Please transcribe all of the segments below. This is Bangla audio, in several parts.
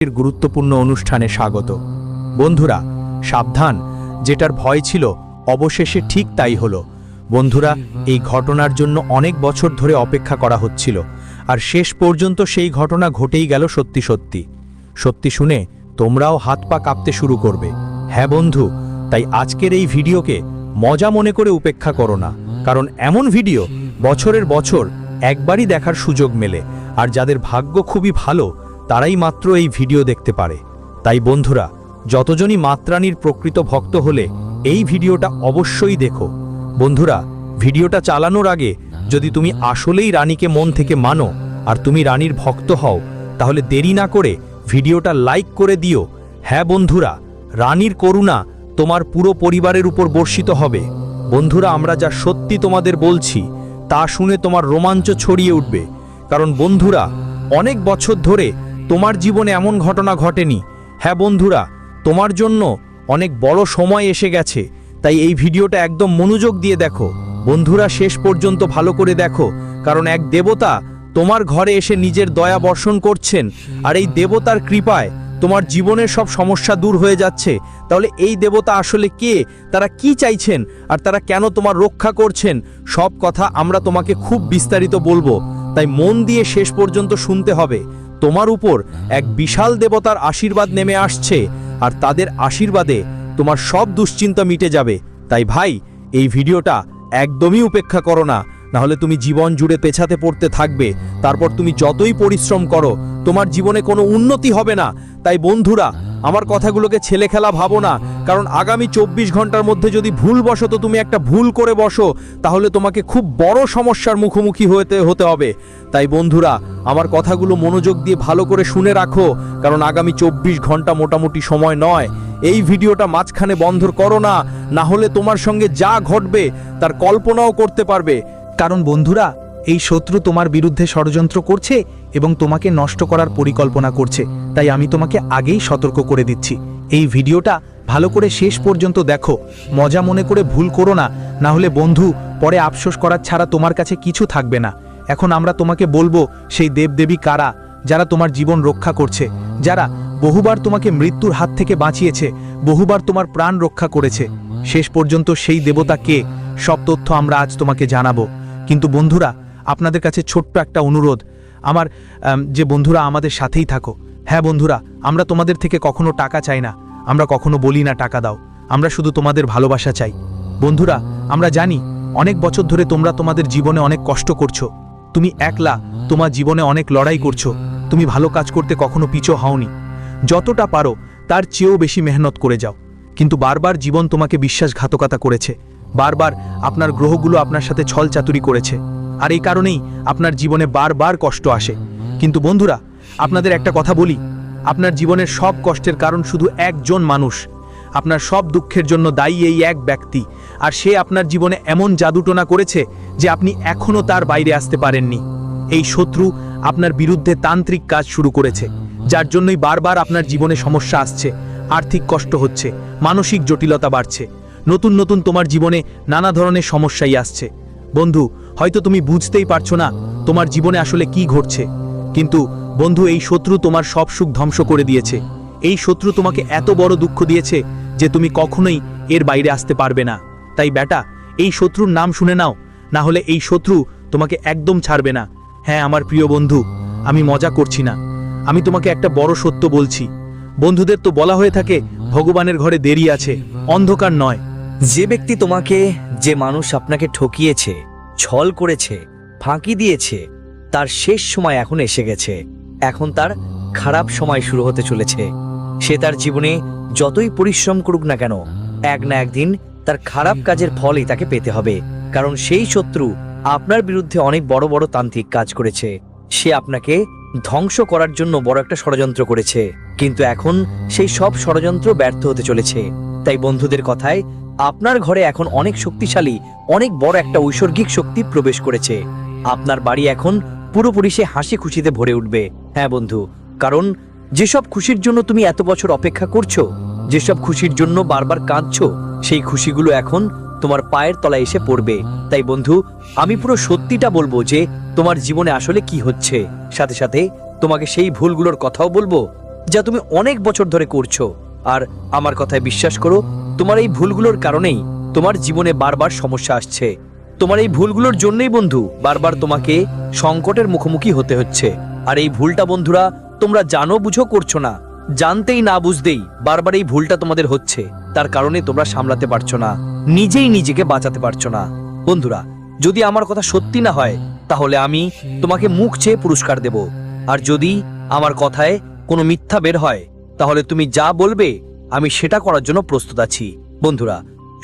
এর গুরুত্বপূর্ণ অনুষ্ঠানে স্বাগত। বন্ধুরা সাবধান, যেটার ভয় ছিল অবশেষে ঠিক তাই হলো। বন্ধুরা, এই ঘটনার জন্য অনেক বছর ধরে অপেক্ষা করা হচ্ছিল, আর শেষ পর্যন্ত সেই ঘটনা ঘটেই গেল। সত্যি সত্যি সত্যি শুনে তোমরাও হাত পা কাঁপতে শুরু করবে। হ্যাঁ বন্ধু, তাই আজকের এই ভিডিওকে মজা মনে করে উপেক্ষা করো না, কারণ এমন ভিডিও বছরের বছর একবারই দেখার সুযোগ মেলে, আর যাদের ভাগ্য খুবই ভালো তারাই মাত্র এই ভিডিও দেখতে পারে। তাই বন্ধুরা, যতজনই মাতরানীর প্রকৃত ভক্ত হলে এই ভিডিওটা অবশ্যই দেখো। বন্ধুরা, ভিডিওটা চালানোর আগে যদি তুমি আসলেই রানীকে মন থেকে মানো আর তুমি রানীর ভক্ত হও, তাহলে দেরি না করে ভিডিওটা লাইক করে দিও। হ্যাঁ বন্ধুরা, রানীর করুণা তোমার পুরো পরিবারের উপর বর্ষিত হবে। বন্ধুরা, আমরা যা সত্যি তোমাদের বলছি তা শুনে তোমার রোমাঞ্চ ছড়িয়ে উঠবে, কারণ বন্ধুরা অনেক বছর ধরে তোমার জীবনে এমন ঘটনা ঘটেনি। হ্যাঁ বন্ধুরা, তোমার জন্য অনেক বড় সময় এসে গেছে, তাই এই ভিডিওটা একদম মনোযোগ দিয়ে দেখো। বন্ধুরা, শেষ পর্যন্ত ভালো করে দেখো, কারণ এক দেবতা তোমার ঘরে এসে নিজের দয়া বর্ষণ করছেন, আর এই দেবতার কৃপায় তোমার জীবনের সব সমস্যা দূর হয়ে যাচ্ছে। তাহলে এই দেবতা আসলে কে, তারা কি চাইছেন, আর তারা কেন তোমার রক্ষা করছেন, সব কথা আমরা তোমাকে খুব বিস্তারিত বলবো। তাই মন দিয়ে শেষ পর্যন্ত শুনতে হবে। তোমার উপর এক বিশাল দেবতার আশীর্বাদ নেমে আসছে, আর তাদের আশীর্বাদে তোমার সব দুশ্চিন্তা মিটে যাবে। তাই ভাই, এই ভিডিওটা একদমই উপেক্ষা করো না, নাহলে তুমি জীবন জুড়ে পেছাতে পড়তে থাকবে। তারপর তুমি যতই পরিশ্রম করো তোমার জীবনে কোনো উন্নতি হবে না। তাই বন্ধুরা, আমার কথাগুলোকে ছেলে খেলা ভাবো না, কারণ আগামী 24 ঘন্টার মধ্যে যদি ভুলবশত তুমি একটা ভুল করে বসো, তাহলে তোমাকে খুব বড় সমস্যার মুখোমুখি হতে হবে। তাই বন্ধুরা, আমার কথাগুলো মনোযোগ দিয়ে ভালো করে শুনে রাখো, কারণ আগামী 24 ঘন্টা মোটামুটি সময় নয়। এই ভিডিওটা মাঝখানে বন্ধ করো না, না হলে তোমার সঙ্গে যা ঘটবে তার কল্পনাও করতে পারবে। কারণ বন্ধুরা, এই শত্রু তোমার বিরুদ্ধে ষড়যন্ত্র করছে এবং তোমাকে নষ্ট করার পরিকল্পনা করছে। তাই আমি তোমাকে আগেই সতর্ক করে দিচ্ছি, এই ভিডিওটা ভালো করে শেষ পর্যন্ত দেখো। মজা মনে করে ভুল করো না, না হলে বন্ধু পরে আফসোস করার ছাড়া তোমার কাছে কিছু থাকবে না। এখন আমরা তোমাকে বলবো সেই দেবদেবী কারা, যারা তোমার জীবন রক্ষা করছে, যারা বহুবার তোমাকে মৃত্যুর হাত থেকে বাঁচিয়েছে, বহুবার তোমার প্রাণ রক্ষা করেছে। শেষ পর্যন্ত সেই দেবতা কে, সব তথ্য আমরা আজ তোমাকে জানাবো। কিন্তু বন্ধুরা, আপনাদের কাছে ছোট্ট একটা অনুরোধ, আমার যে বন্ধুরা আমাদের সাথেই থাকো। হ্যাঁ বন্ধুরা, আমরা তোমাদের থেকে কখনো টাকা চাই না, আমরা কখনো বলি না টাকা দাও, আমরা শুধু তোমাদের ভালোবাসা চাই। বন্ধুরা, আমরা জানি অনেক বছর ধরে তোমরা তোমাদের জীবনে অনেক কষ্ট করছো, তুমি একলা তোমার জীবনে অনেক লড়াই করছো, তুমি ভালো কাজ করতে কখনো পিছু হওনি, যতটা পারো তার চেয়েও বেশি মেহনত করে যাও। কিন্তু বারবার জীবন তোমাকে বিশ্বাসঘাতকতা করেছে, বারবার আপনার গ্রহগুলো আপনার সাথে ছল চাতুরি করেছে, আর এই কারণেই আপনার জীবনে বারবার কষ্ট আসে। কিন্তু বন্ধুরা, আপনাদের একটা কথা বলি, আপনার জীবনের সব কষ্টের কারণ শুধু একজন মানুষ, আপনার সব দুঃখের জন্য দায়ী এই এক ব্যক্তি, আর সে আপনার জীবনে এমন জাদুটোনা করেছে যে আপনি এখনও তার বাইরে আসতে পারেননি। এই শত্রু আপনার বিরুদ্ধে তান্ত্রিক কাজ শুরু করেছে, যার জন্যই বারবার আপনার জীবনে সমস্যা আসছে, আর্থিক কষ্ট হচ্ছে, মানসিক জটিলতা বাড়ছে, নতুন নতুন তোমার জীবনে নানা ধরনের সমস্যাই আসছে। বন্ধু, হয়তো তুমি বুঝতেই পারছো না তোমার জীবনে আসলে কি ঘটছে, কিন্তু বন্ধু, এই শত্রু তোমার সব সুখ ধ্বংস করে দিয়েছে। এই শত্রু তোমাকে এত বড় দুঃখ দিয়েছে যে তুমি কখনোই এর বাইরে আসতে পারবে না। তাই বেটা, এই শত্রুর নাম শুনে নাও, না হলে এই শত্রু তোমাকে একদম ছাড়বে না। হ্যাঁ আমার প্রিয় বন্ধু, আমি মজা করছি না, আমি তোমাকে একটা বড় সত্য বলছি। বন্ধুদের তো বলা হয়ে থাকে ভগবানের ঘরে দেরি আছে, অন্ধকার নয়। যে ব্যক্তি তোমাকে, যে মানুষ আপনাকে ঠকিয়েছে, ছল করেছে, ফাঁকি দিয়েছে, তার শেষ সময় এখন এসে গেছে। এখন তার খারাপ সময় শুরু হতে চলেছে। সে তার জীবনে যতই পরিশ্রম করুক না কেন, এক না একদিন তার খারাপ কাজের ফলই তাকে পেতে হবে। কারণ সেই শত্রু আপনার বিরুদ্ধে অনেক বড় বড় তান্ত্রিক কাজ করেছে, সে আপনাকে ধ্বংস করার জন্য বড় একটা ষড়যন্ত্র করেছে, কিন্তু এখন সেই সব ষড়যন্ত্র ব্যর্থ হতে চলেছে। তাই বন্ধুদের কথায় আপনার ঘরে এখন অনেক শক্তিশালী, অনেক বড় একটা ঐশ্বরিক শক্তি প্রবেশ করেছে। আপনার বাড়ি এখন পুরোপুরি সে হাসি খুশিতে ভরে উঠবে। হ্যাঁ বন্ধু, কারণ যেসব খুশির জন্য তুমি এত বছর অপেক্ষা করছো, যেসব খুশির জন্য বারবার কাঁদছো, সেই খুশিগুলো এখন তোমার পায়ের তলায় এসে পড়বে। তাই বন্ধু, আমি পুরো সত্যিটা বলবো যে তোমার জীবনে আসলে কি হচ্ছে, সাথে সাথে তোমাকে সেই ভুলগুলোর কথাও বলবো যা তুমি অনেক বছর ধরে করছো। আর আমার কথায় বিশ্বাস করো, তোমার এই ভুলগুলোর কারণেই তোমার জীবনে বারবার সমস্যা আসছে। তোমার এই ভুলগুলোর জন্যই বন্ধু বারবার তোমাকে সংকটের মুখোমুখি হতে হচ্ছে। আর এই ভুলটা বন্ধুরা তোমরা জানো বুঝো করছো না, জানতেই না বুঝতেই বারবার এই ভুলটা তোমাদের হচ্ছে। তার কারণে তোমরা সামলাতে পারছো না, নিজেই নিজেকে বাঁচাতে পারছো না। বন্ধুরা, যদি আমার কথা সত্যি না হয় তাহলে আমি তোমাকে মুখ চেয়ে পুরস্কার দেব। আর যদি আমার কথায় কোনো মিথ্যা বের হয় তাহলে তুমি যা বলবে আমি সেটা করার জন্য প্রস্তুত আছি। বন্ধুরা,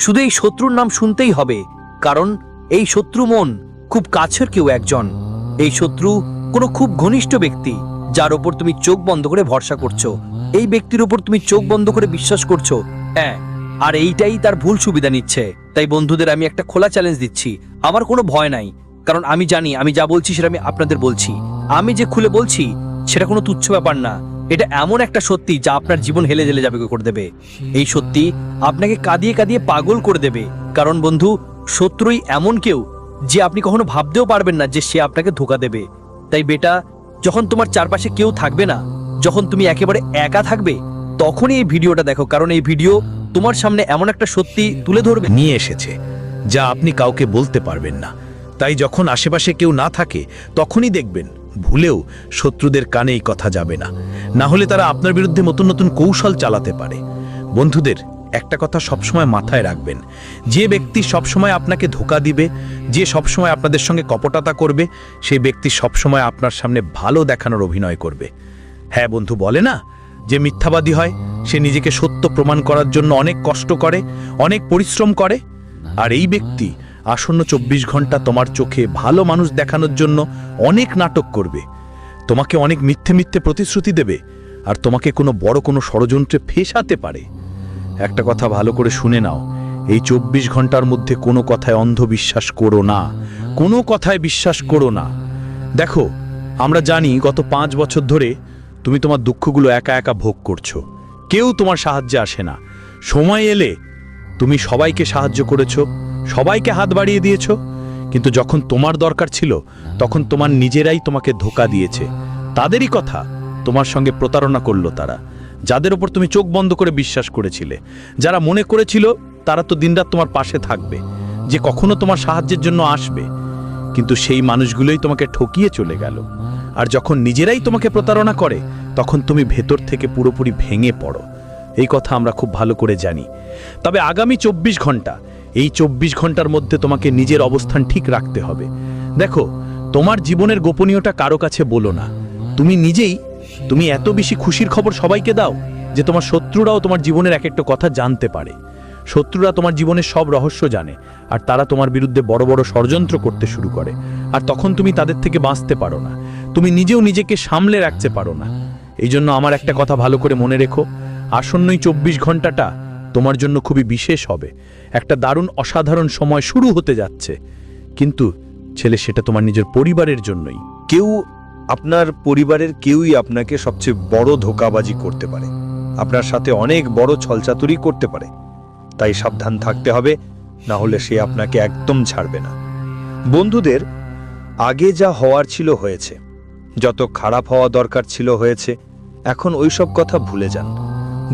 শুধু এই শত্রুর নাম শুনতেই হবে, কারণ এই শত্রু মন খুব কাছের কেউ একজন। এই শত্রু কোনো খুব ঘনিষ্ঠ ব্যক্তি যার উপর তুমি চোখ বন্ধ করে ভরসা করছো। এই ব্যক্তির উপর তুমি চোখ বন্ধ করে বিশ্বাস করছো, হ্যাঁ, আর এইটাই তার ভুল সুবিধা নিচ্ছে। তাই বন্ধুদের আমি একটা খোলা চ্যালেঞ্জ দিচ্ছি, আমার কোনো ভয় নাই, কারণ আমি জানি আমি যা বলছি সেটা আমি আপনাদের বলছি। আমি যে খুলে বলছি সেটা কোনো তুচ্ছ ব্যাপার না, এটা এমন একটা সত্যি যা আপনার জীবন হেলে জেলে যাবে করে দেবে। এই সত্যি আপনাকে কাঁদিয়ে কাঁদিয়ে পাগল করে দেবে। কারণ বন্ধু, শত্রুই এমন কেউ যে আপনি কখনো ভাবতেও পারবেন না যে সে আপনাকে ধোঁকা দেবে। তাই বেটা, যখন তোমার চারপাশে কেউ থাকবে না, যখন তুমি একেবারে একা থাকবে, তখনই এই ভিডিওটা দেখো, কারণ এই ভিডিও তোমার সামনে এমন একটা সত্যি তুলে ধরবে নিয়ে এসেছে যা আপনি কাউকে বলতে পারবেন না। তাই যখন আশেপাশে কেউ না থাকে তখনই দেখবেন ভুলেও শত্রুদের কানে এই কথা যাবে না, না হলে তারা আপনার বিরুদ্ধে নতুন নতুন কৌশল চালাতে পারে। বন্ধুদের, একটা কথা সবসময় মাথায় রাখবেন, যে ব্যক্তি সবসময় আপনাকে ধোঁকা দিবে, যে সবসময় আপনাদের সঙ্গে কপটতা করবে, সেই ব্যক্তি সবসময় আপনার সামনে ভালো দেখানোর অভিনয় করবে। হ্যাঁ বন্ধু, বলে না যে মিথ্যাবাদী হয় সে নিজেকে সত্য প্রমাণ করার জন্য অনেক কষ্ট করে, অনেক পরিশ্রম করে। আর এই ব্যক্তি আসন্ন 24 ঘন্টা তোমার চোখে ভালো মানুষ দেখানোর জন্য অনেক নাটক করবে, তোমাকে অনেক মিথ্যে মিথ্যে প্রতিশ্রুতি দেবে, আর তোমাকে কোনো ষড়যন্ত্রে ফেসাতে পারে। একটা কথা ভালো করে শুনে নাও, এই 24 ঘন্টার মধ্যে কোনো কথায় অন্ধবিশ্বাস করো না, কোনো কথায় বিশ্বাস করো না। দেখো, আমরা জানি গত 5 বছর ধরে তুমি তোমার দুঃখগুলো একা একা ভোগ করছো, কেউ তোমার সাহায্যে আসে না। সময় এলে তুমি সবাইকে সাহায্য করেছো, সবাইকে হাত বাড়িয়ে দিয়েছো, কিন্তু যখন তোমার দরকার ছিল তখন তোমার নিজেরাই তোমাকে ধোঁকা দিয়েছে। তাদেরই কথা তোমার সঙ্গে প্রতারণা করলো তারা, যাদের ওপর তুমি চোখ বন্ধ করে বিশ্বাস করেছিলে, যারা মনে করেছিল তারা তো দিনরাত তোমার পাশে থাকবে, যে কখনো তোমার সাহায্যের জন্য আসবে, কিন্তু সেই মানুষগুলোই তোমাকে ঠকিয়ে চলে গেল। আর যখন নিজেরাই তোমাকে প্রতারণা করে তখন তুমি ভেতর থেকে পুরোপুরি ভেঙে পড়ো। এই কথা আমরা খুব ভালো করে জানি। তবে আগামী 24 ঘন্টা, এই 24 ঘন্টার মধ্যে তোমাকে নিজের অবস্থান ঠিক রাখতে হবে। দেখো, তোমার জীবনের গোপনীয়তা কারো কাছে বলো না। তুমি এত বেশি খুশির খবর সবাইকে দাও যে তোমার শত্রুরাও তোমার জীবনের এক একটা কথা জানতে পারে। শত্রুরা তোমার জীবনের সব রহস্য জানে, আর তারা তোমার বিরুদ্ধে বড় বড় ষড়যন্ত্র করতে শুরু করে। আর তখন তুমি তাদের থেকে বাঁচতে পারো না, তুমি নিজেও নিজেকে সামলে রাখতে পারো না। এই জন্য আমার একটা কথা ভালো করে মনে রেখো, আসন্নই 24 ঘন্টাটা তোমার জন্য খুবই বিশেষ হবে। একটা দারুণ অসাধারণ সময় শুরু হতে যাচ্ছে, কিন্তু ছেলে, সেটা তোমার নিজের পরিবারের জন্যই। আপনার পরিবারের কেউই আপনাকে সবচেয়ে বড় ধোঁকাবাজি করতে পারে, আপনার সাথে অনেক বড় ছলচাতুরি করতে পারে। তাই সাবধান থাকতে হবে, না হলে সে আপনাকে একদম ছাড়বে না। বন্ধুদের, আগে যা হওয়ার ছিল হয়েছে, যত খারাপ হওয়া দরকার ছিল হয়েছে, এখন ওইসব কথা ভুলে যান।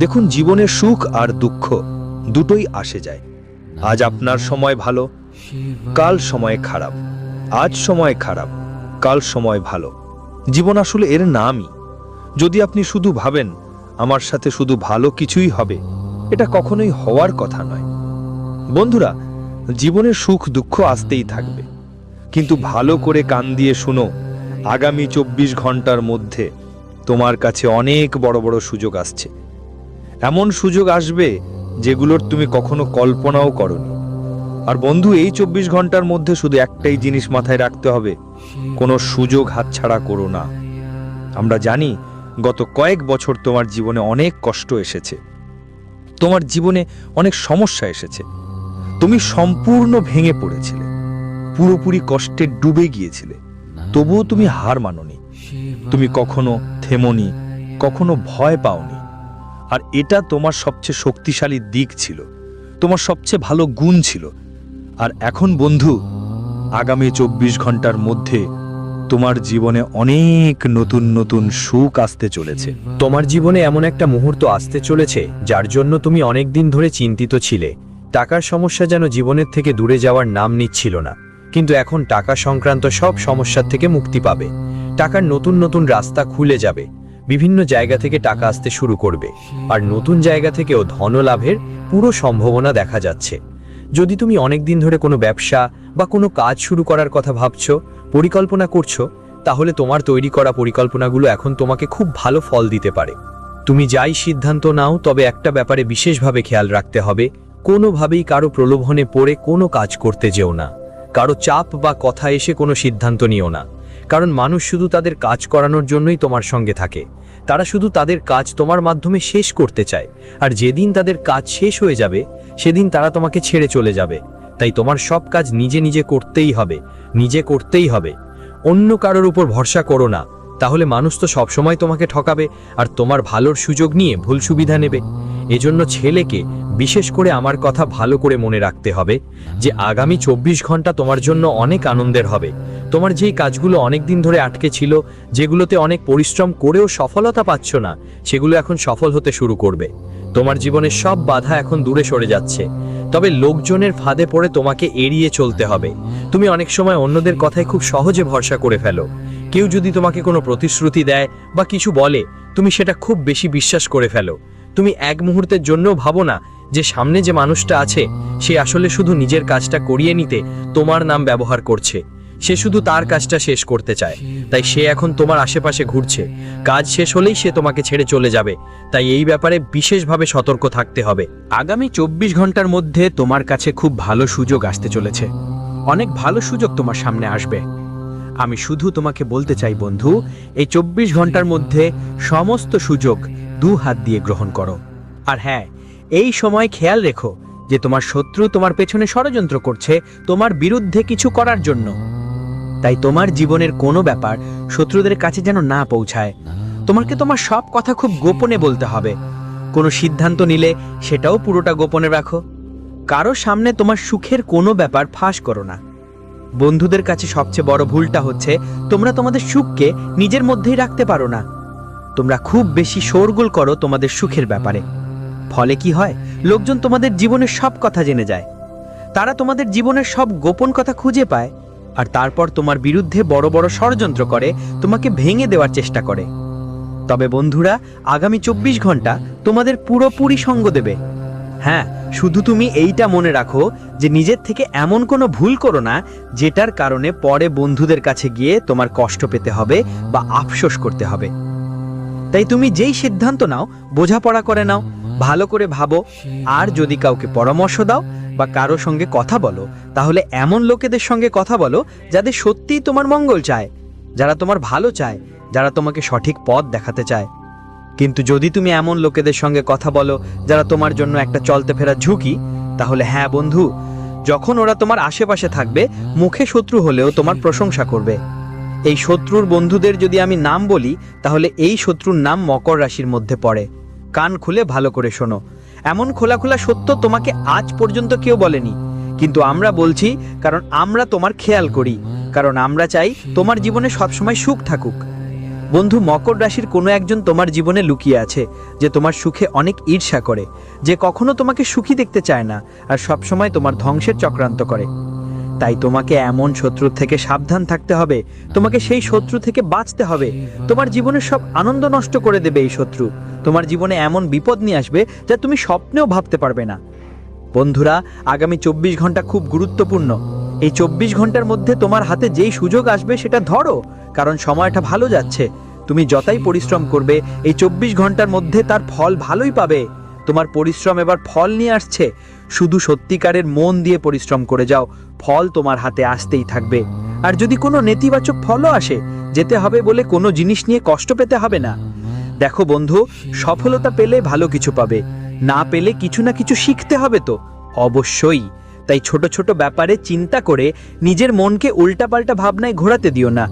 দেখুন, জীবনে সুখ আর দুঃখ দুটোই আসে যায়। আজ আপনার সময় ভালো, কাল সময় খারাপ। আজ সময় খারাপ, কাল সময় ভালো। জীবন আসলে এর নামই। যদি আপনি শুধু ভাবেন আমার সাথে শুধু ভালো কিছুই হবে, এটা কখনোই হওয়ার কথা নয়। বন্ধুরা, জীবনে সুখ দুঃখ আসতেই থাকবে, কিন্তু ভালো করে কান দিয়ে শুনো, আগামী 24 ঘন্টার মধ্যে তোমার কাছে অনেক বড় বড় সুযোগ আসছে। এমন সুযোগ আসবে যেগুলোর তুমি কখনো কল্পনাও করনি। আর বন্ধু, এই 24 ঘন্টার মধ্যে শুধু একটাই জিনিস মাথায় রাখতে হবে, কোনো সুযোগ হাতছাড়া করো না। আমরা জানি গত কয়েক বছর তোমার জীবনে অনেক কষ্ট এসেছে, তোমার জীবনে অনেক সমস্যা এসেছে। তুমি সম্পূর্ণ ভেঙে পড়েছিলে, পুরোপুরি কষ্টে ডুবে গিয়েছিলে, তবুও তুমি হার মানোনি। তুমি কখনো থেমোনি, কখনো ভয় পাওনি। আর এটা তোমার সবচেয়ে শক্তিশালী দিক ছিল, তোমার সবচেয়ে ভালো গুণ ছিল। আর এখন বন্ধু, আগামী 24 ঘন্টার মধ্যে তোমার জীবনে অনেক নতুন নতুন সুখ আসতে চলেছে। তোমার জীবনে এমন একটা মুহূর্ত আসতে চলেছে যার জন্য তুমি অনেক দিন ধরে চিন্তিত ছিলে। টাকার সমস্যা যেন জীবনের থেকে দূরে যাওয়ার নাম নিচ্ছিল না, কিন্তু এখন টাকা সংক্রান্ত সব সমস্যার থেকে মুক্তি পাবে। টাকার নতুন নতুন রাস্তা খুলে যাবে, বিভিন্ন জায়গা থেকে টাকা আসতে শুরু করবে, আর নতুন জায়গা থেকেও ধন লাভের পুরো সম্ভাবনা দেখা যাচ্ছে। যদি তুমি অনেক দিন ধরে কোনো ব্যবসা বা কোনো কাজ শুরু করার কথা ভাবছো, পরিকল্পনা করছো, তাহলে তোমার তৈরি করা পরিকল্পনাগুলো এখন তোমাকে খুব ভালো ফল দিতে পারে। তুমি যাই সিদ্ধান্ত নাও, তবে একটা ব্যাপারে বিশেষভাবে খেয়াল রাখতে হবে, কোনোভাবেই কারো প্রলোভনে পড়ে কোনো কাজ করতে যেও না। কারো চাপ বা কথা এসে কোনো সিদ্ধান্ত নিও না, কারণ মানুষ শুধু তাদের কাজ করানোর জন্যই তোমার সঙ্গে থাকে। তারা শুধু তাদের কাজ তোমার মাধ্যমে শেষ করতে চায়, আর যেদিন তাদের কাজ শেষ হয়ে যাবে সেদিন তারা তোমাকে ছেড়ে চলে যাবে। তাই তোমার সব কাজ নিজে নিজে করতেই হবে, নিজে করতেই হবে। অন্য কারোর উপর ভরসা করো না, তাহলে মানুষ তো সবসময় তোমাকে ঠকাবে আর তোমার ভালোর সুযোগ নিয়ে ভুল সুবিধা নেবে। এজন্য ছেলেকে বিশেষ করে আমার কথা ভালো করে মনে রাখতে হবে যে আগামী 24 ঘন্টা তোমার জন্য অনেক আনন্দের হবে। তোমার যেই কাজগুলো অনেক দিন ধরে আটকে ছিল, যেগুলোতে অনেক পরিশ্রম করেও সফলতা পাচ্ছ না, সেগুলো এখন সফল হতে শুরু করবে। তোমার জীবনের সব বাধা এখন দূরে সরে যাচ্ছে, তবে লোকজনের ফাঁদে পড়ে তোমাকে এড়িয়ে চলতে হবে। তুমি অনেক সময় অন্যদের কথায় খুব সহজে ভরসা করে ফেলো। কেউ যদি তোমাকে কোনো প্রতিশ্রুতি দেয় বা কিছু বলে, তুমি সেটা খুব বেশি বিশ্বাস করে ফেলো। তুমি এক মুহূর্তের জন্যও ভাবো না যে সামনে যে মানুষটা আছে সে আসলে শুধু নিজের কাজটা করিয়ে নিতে তোমার নাম ব্যবহার করছে। সে শুধু তার কাজটা শেষ করতে চায়, তাই সে এখন তোমার আশেপাশে ঘুরছে। কাজ শেষ হলেই সে তোমাকে ছেড়ে চলে যাবে, তাই এই ব্যাপারে বিশেষভাবে সতর্ক থাকতে হবে। আগামী 24 ঘন্টার মধ্যে তোমার কাছে খুব ভালো সুযোগ আসতে চলেছে। অনেক ভালো সুযোগ তোমার সামনে আসবে। আমি শুধু তোমাকে বলতে চাই বন্ধু, এই 24 ঘন্টার মধ্যে সমস্ত সুযোগ 2 হাত দিয়ে গ্রহণ করো। আর হ্যাঁ, এই সময় খেয়াল রেখো যে তোমার শত্রু তোমার পেছনে ষড়যন্ত্র করছে তোমার বিরুদ্ধে কিছু করার জন্য। তাই তোমার জীবনের কোনো ব্যাপার শত্রুদের কাছে যেন না পৌঁছায়। তোমাকে তোমার সব কথা খুব গোপনে বলতে হবে। কোনো সিদ্ধান্ত নিলে সেটাও পুরোটা গোপনে রাখো। কারো সামনে তোমার সুখের কোনো ব্যাপার ফাঁস করো না। বন্ধুদের কাছে সবচেয়ে বড় ভুলটা হচ্ছে তোমরা তোমাদের সুখকে নিজের মধ্যেই রাখতে পারো না। তোমরা খুব বেশি শোরগোল করো তোমাদের সুখের ব্যাপারে। ফলে কি হয়, লোকজন তোমাদের জীবনের সব কথা জেনে যায়। তারা তোমাদের জীবনের সব গোপন কথা খুঁজে পায়, আর তারপর তোমার বিরুদ্ধে বড় বড় ষড়যন্ত্র করে তোমাকে ভেঙে দেওয়ার চেষ্টা করে। তবে বন্ধুরা, আগামী 24 ঘন্টা তোমাদের পুরোপুরি সঙ্গ দেবে। হ্যাঁ, শুধু তুমি এইটা মনে রাখো যে নিজের থেকে এমন কোনো ভুল করো না যেটার কারণে পরে বন্ধুদের কাছে গিয়ে তোমার কষ্ট পেতে হবে বা আফসোস করতে হবে। তাই তুমি যেই সিদ্ধান্ত নাও বোঝাপড়া করে নাও, ভালো করে ভাবো। আর যদি কাউকে পরামর্শ দাও বা কারো সঙ্গে কথা বলো, তাহলে এমন লোকেদের সঙ্গে কথা বলো যাদের সত্যিই তোমার মঙ্গল চায়, যারা তোমার ভালো চায়, যারা তোমাকে সঠিক পথ দেখাতে চায়। কিন্তু যদি তুমি এমন লোকেদের সঙ্গে কথা বলো যারা তোমার জন্য একটা চলতে ফেরা ঝুঁকি, তাহলে হ্যাঁ বন্ধু, যখন ওরা তোমার আশেপাশে থাকবে, মুখে শত্রু হলেও তোমার প্রশংসা করবে। এই শত্রুর বন্ধুদের যদি আমি নাম বলি, তাহলে এই শত্রুর নাম মকর রাশির মধ্যে পড়ে। কান খুলে ভালো করে শোনো। এমন খোলাখোলা সত্য তোমাকে আজ পর্যন্ত কেউ বলেনি, কিন্তু আমরা বলছি, কারণ আমরা তোমার খেয়াল করি, কারণ আমরা চাই তোমার জীবনে সবসময় সুখ থাকুক। বন্ধু, মকর রাশির কোনো একজন তোমার জীবনে লুকিয়ে আছে, যে তোমার সুখে অনেক ঈর্ষা করে, যে কখনো তোমাকে সুখী দেখতে চায় না, আর সবসময় তোমার ধ্বংসের চক্রান্ত করে। তাই তোমাকে এমন শত্রুর থেকে সাবধান থাকতে হবে। তোমাকে সেই শত্রু থেকে বাঁচতে হবে। তোমার জীবনের সব আনন্দ নষ্ট করে দেবে এই শত্রু। তোমার জীবনে এমন বিপদ নিয়ে আসবে যা তুমি স্বপ্নেও ভাবতে পারবে না। বন্ধুরা, আগামী 24 ঘন্টা খুব গুরুত্বপূর্ণ। এই 24 ঘন্টার মধ্যে তোমার হাতে যেই সুযোগ আসবে সেটা ধরো, কারণ সময়টা ভালো যাচ্ছে। তুমি যতই পরিশ্রম করবে, এই 24 ঘন্টার মধ্যে তার ফল ভালোই পাবে। তোমার পরিশ্রম এবার ফল নিয়ে আসছে। শুধু সত্যিকারের মন দিয়ে পরিশ্রম করে যাও, ফল তোমার হাতে আসতেই থাকবে। আর যদি কোনো নেতিবাচক ফলও আসে, যেতে হবে বলে কোনো জিনিস নিয়ে কষ্ট পেতে হবে না। দেখো বন্ধু, সফলতা পেলে ভালো কিছু পাবে, না পেলে কিছু না কিছু শিখতে হবে তো অবশ্যই। তাই ছোট ছোট ব্যাপারে চিন্তা করে নিজের মনকে উল্টাপাল্টা ভাবনায় ঘোরাতে দিও না।